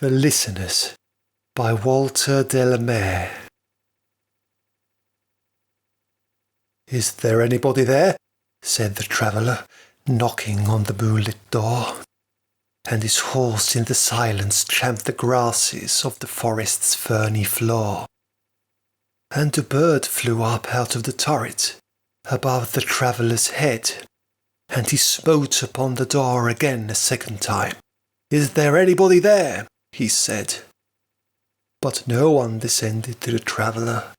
The Listeners by Walter de Mare. "Is there anybody there?" said the traveller, knocking on the moonlit door, and his horse in the silence tramped the grasses of the forest's ferny floor. And a bird flew up out of the turret, above the traveller's head, and he smote upon the door again a second time. "Is there anybody there?" he said. But no one descended to the traveller.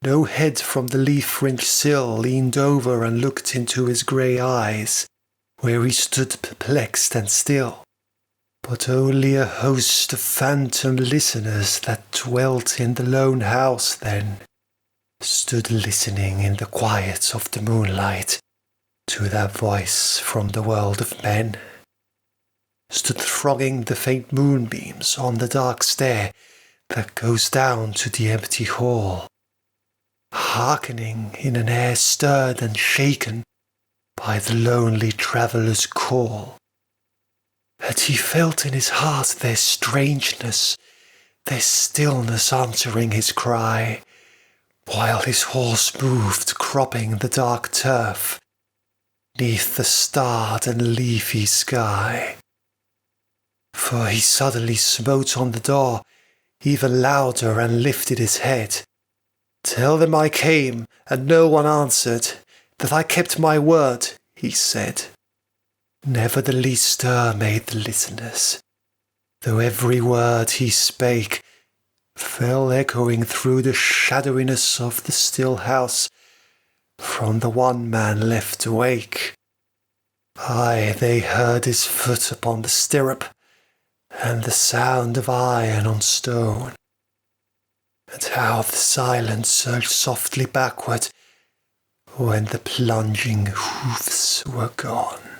No head from the leaf-fringed sill leaned over and looked into his grey eyes, where he stood perplexed and still, but only a host of phantom listeners that dwelt in the lone house then, stood listening in the quiet of the moonlight to that voice from the world of men, stood thronging the faint moonbeams on the dark stair that goes down to the empty hall, hearkening in an air stirred and shaken by the lonely traveller's call. And he felt in his heart their strangeness, their stillness answering his cry, while his horse moved cropping the dark turf, 'neath the starred and leafy sky. For he suddenly smote on the door, even louder, and lifted his head. "Tell them I came, and no one answered, that I kept my word," he said. Never the least stir made the listeners, though every word he spake fell echoing through the shadowiness of the still house from the one man left awake. Aye, they heard his foot upon the stirrup, and the sound of iron on stone, and how the silence surged softly backward when the plunging hoofs were gone.